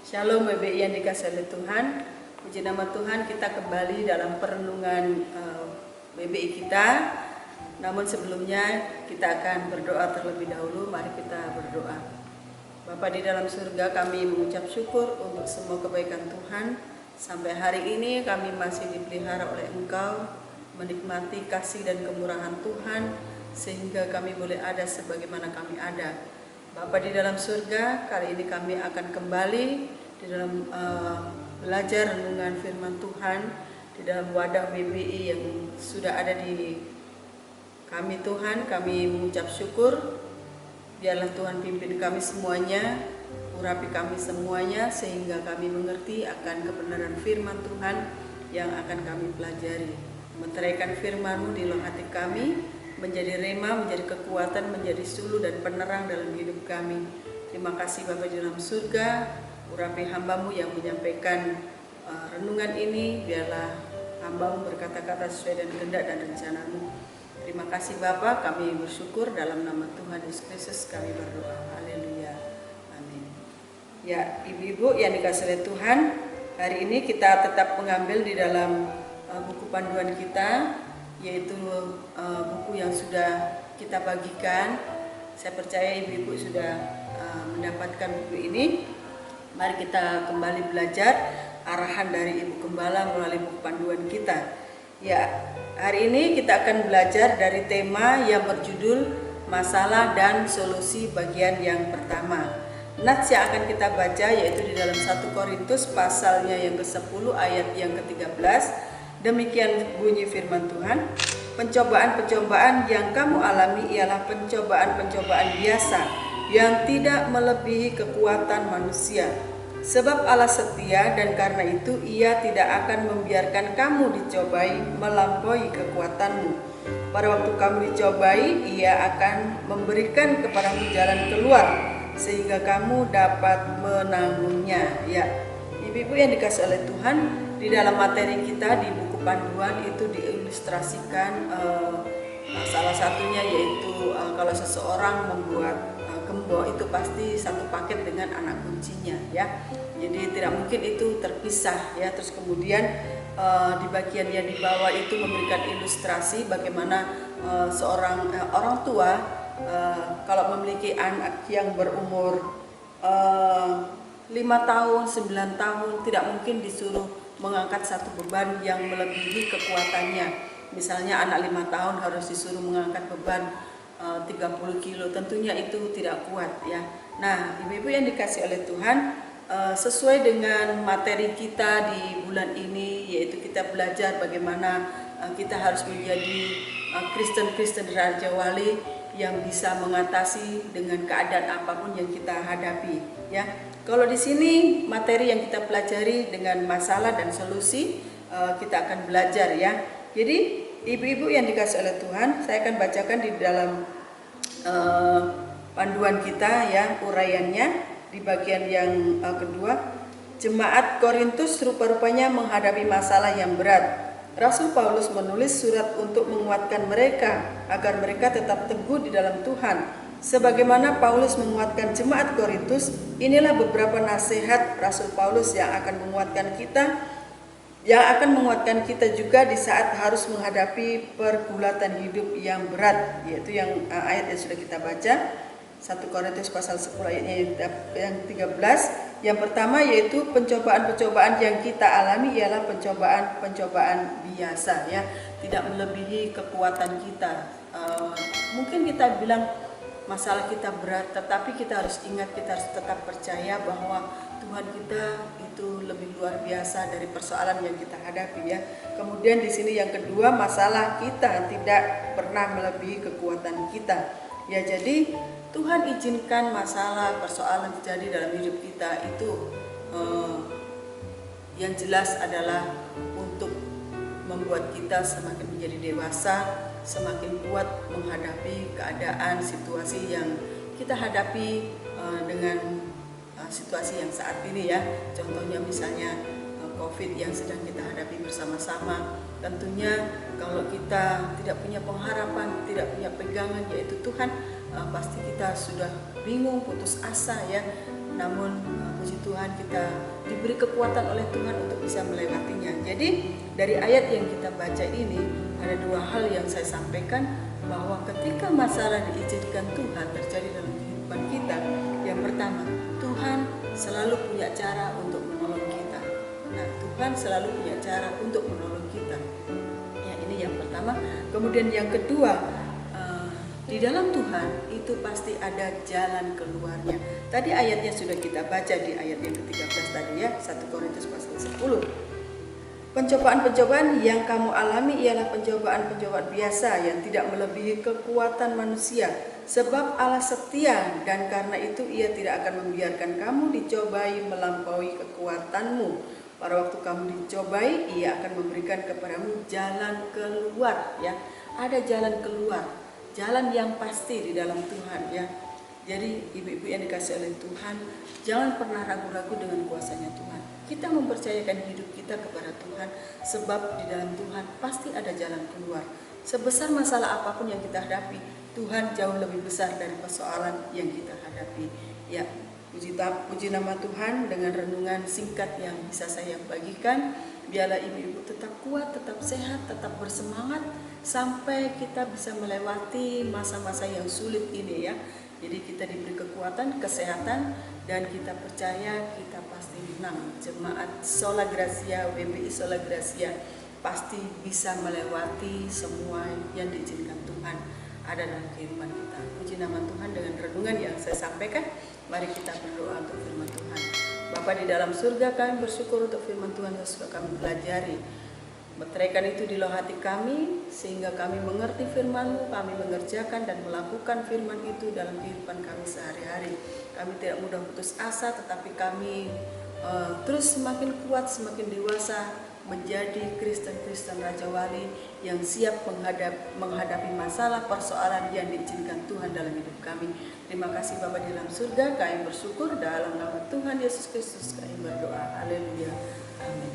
Shalom BBI yang dikasihi oleh Tuhan. Puji nama Tuhan, kita kembali dalam perenungan BBI kita. Namun sebelumnya kita akan berdoa terlebih dahulu. Mari kita berdoa. Bapa di dalam surga, kami mengucap syukur untuk semua kebaikan Tuhan. Sampai hari ini kami masih dipelihara oleh Engkau, menikmati kasih dan kemurahan Tuhan, sehingga kami boleh ada sebagaimana kami ada. Bapa di dalam surga, kali ini kami akan kembali di dalam belajar renungan firman Tuhan di dalam wadah BBI yang sudah ada di kami. Tuhan, kami mengucap syukur. Biarlah Tuhan pimpin kami semuanya, urapi kami semuanya, sehingga kami mengerti akan kebenaran firman Tuhan yang akan kami pelajari. Meteraikan firman-Mu di dalam hati kami, menjadi rema, menjadi kekuatan, menjadi suluh dan penerang dalam hidup kami. Terima kasih Bapa di dalam surga, urapi hamba-Mu yang menyampaikan renungan ini. Biarlah hamba-Mu berkata-kata sesuai dengan kehendak dan rencana-Mu. Terima kasih Bapa, kami bersyukur dalam nama Tuhan Yesus Kristus kami berdoa. Haleluya. Amin. Ya, ibu-ibu yang dikasihi oleh Tuhan, hari ini kita tetap mengambil di dalam buku panduan kita, yaitu buku yang sudah kita bagikan. Saya percaya ibu-ibu sudah mendapatkan buku ini. Mari kita kembali belajar arahan dari Ibu Gembala melalui buku panduan kita. Ya, hari ini kita akan belajar dari tema yang berjudul masalah dan solusi bagian yang pertama. Nats yang akan kita baca yaitu di dalam 1 Korintus pasalnya yang ke-10 ayat yang ke-13. Demikian bunyi firman Tuhan. Pencobaan-pencobaan yang kamu alami ialah pencobaan-pencobaan biasa yang tidak melebihi kekuatan manusia. Sebab Allah setia dan karena itu Ia tidak akan membiarkan kamu dicobai melampaui kekuatanmu. Pada waktu kamu dicobai, Ia akan memberikan kepadamu jalan keluar sehingga kamu dapat menanggungnya. Ya, ibu-ibu yang dikasihi oleh Tuhan, di dalam materi kita di buku panduan itu diilustrasikan salah satunya yaitu kalau seseorang membuat gembok itu pasti satu paket dengan anak kuncinya, ya. Jadi tidak mungkin itu terpisah, ya. Terus kemudian di bagian yang di bawah itu memberikan ilustrasi bagaimana seorang orang tua kalau memiliki anak yang berumur 5 tahun, 9 tahun, tidak mungkin disuruh mengangkat satu beban yang melebihi kekuatannya. Misalnya anak 5 tahun harus disuruh mengangkat beban 30 kilo, tentunya itu tidak kuat, ya. Nah, ibu-ibu yang dikasihi oleh Tuhan, sesuai dengan materi kita di bulan ini, yaitu kita belajar bagaimana kita harus menjadi Kristen-Kristen Raja Wali yang bisa mengatasi dengan keadaan apapun yang kita hadapi, ya. Kalau di sini materi yang kita pelajari dengan masalah dan solusi, kita akan belajar, ya. Jadi ibu-ibu yang dikasihi oleh Tuhan, saya akan bacakan di dalam panduan kita, ya, uraiannya di bagian yang kedua. Jemaat Korintus rupa-rupanya menghadapi masalah yang berat. Rasul Paulus menulis surat untuk menguatkan mereka agar mereka tetap teguh di dalam Tuhan. Sebagaimana Paulus menguatkan jemaat Korintus, inilah beberapa nasihat Rasul Paulus yang akan menguatkan kita, juga di saat harus menghadapi pergulatan hidup yang berat, yaitu yang ayat yang sudah kita baca, 1 Korintus pasal 10 ayatnya yang 13. Yang pertama yaitu pencobaan-pencobaan yang kita alami ialah pencobaan-pencobaan biasa, ya, tidak melebihi kekuatan kita. Mungkin kita bilang masalah kita berat, tetapi kita harus ingat, kita harus tetap percaya bahwa Tuhan kita itu lebih luar biasa dari persoalan yang kita hadapi, ya. Kemudian di sini yang kedua, masalah kita tidak pernah melebihi kekuatan kita. Ya, jadi Tuhan izinkan masalah, persoalan terjadi dalam hidup kita itu yang jelas adalah untuk membuat kita semakin menjadi dewasa, semakin kuat menghadapi keadaan, situasi yang kita hadapi dengan situasi yang saat ini, ya. Contohnya misalnya COVID yang sedang kita hadapi bersama-sama. Tentunya kalau kita tidak punya pengharapan, tidak punya pegangan yaitu Tuhan, pasti kita sudah bingung, putus asa, ya. Namun puji Tuhan Tuhan, kita diberi kekuatan oleh Tuhan untuk bisa melewatinya. Jadi dari ayat yang kita baca ini ada dua hal yang saya sampaikan, bahwa ketika masalah diizinkan Tuhan terjadi dalam kehidupan kita, yang pertama, Tuhan selalu punya cara untuk menolong kita. Nah, Tuhan selalu punya cara untuk menolong kita. Ya, ini yang pertama. Kemudian yang kedua, di dalam Tuhan itu pasti ada jalan keluarnya. Tadi ayatnya sudah kita baca di ayat yang ke-13 tadi ya, 1 Korintus pasal 10. Pencobaan-pencobaan yang kamu alami ialah pencobaan-pencobaan biasa yang tidak melebihi kekuatan manusia. Sebab Allah setia, dan karena itu Ia tidak akan membiarkan kamu dicobai melampaui kekuatanmu. Pada waktu kamu dicobai, Ia akan memberikan kepadamu jalan keluar ya. Ada jalan keluar, jalan yang pasti di dalam Tuhan ya. Jadi ibu-ibu yang dikasih oleh Tuhan, jangan pernah ragu-ragu dengan kuasanya Tuhan. Kita mempercayakan hidup kita kepada Tuhan, sebab di dalam Tuhan pasti ada jalan keluar. Sebesar masalah apapun yang kita hadapi, Tuhan jauh lebih besar dari persoalan yang kita hadapi. Ya, puji nama Tuhan dengan renungan singkat yang bisa saya bagikan. Biarlah ibu-ibu tetap kuat, tetap sehat, tetap bersemangat sampai kita bisa melewati masa-masa yang sulit ini ya. Jadi kita diberi kekuatan, kesehatan, dan kita percaya kita pasti menang. Jemaat Sola Gracia, WBI Sola Gracia pasti bisa melewati semua yang diizinkan Tuhan ada dalam kehidupan kita. Puji nama Tuhan dengan renungan yang saya sampaikan. Mari kita berdoa untuk firman Tuhan. Bapa di dalam surga, kami bersyukur untuk firman Tuhan yang sudah kami pelajari. Meteraikan itu di dalam hati kami, sehingga kami mengerti firman-Mu, kami mengerjakan dan melakukan firman itu dalam kehidupan kami sehari-hari. Kami tidak mudah putus asa, tetapi kami terus semakin kuat, semakin dewasa, menjadi Kristen-Kristen Raja Wali yang siap menghadapi masalah persoalan yang diizinkan Tuhan dalam hidup kami. Terima kasih Bapa di dalam surga, kami bersyukur dalam nama Tuhan Yesus Kristus kami berdoa. Haleluya. Amin.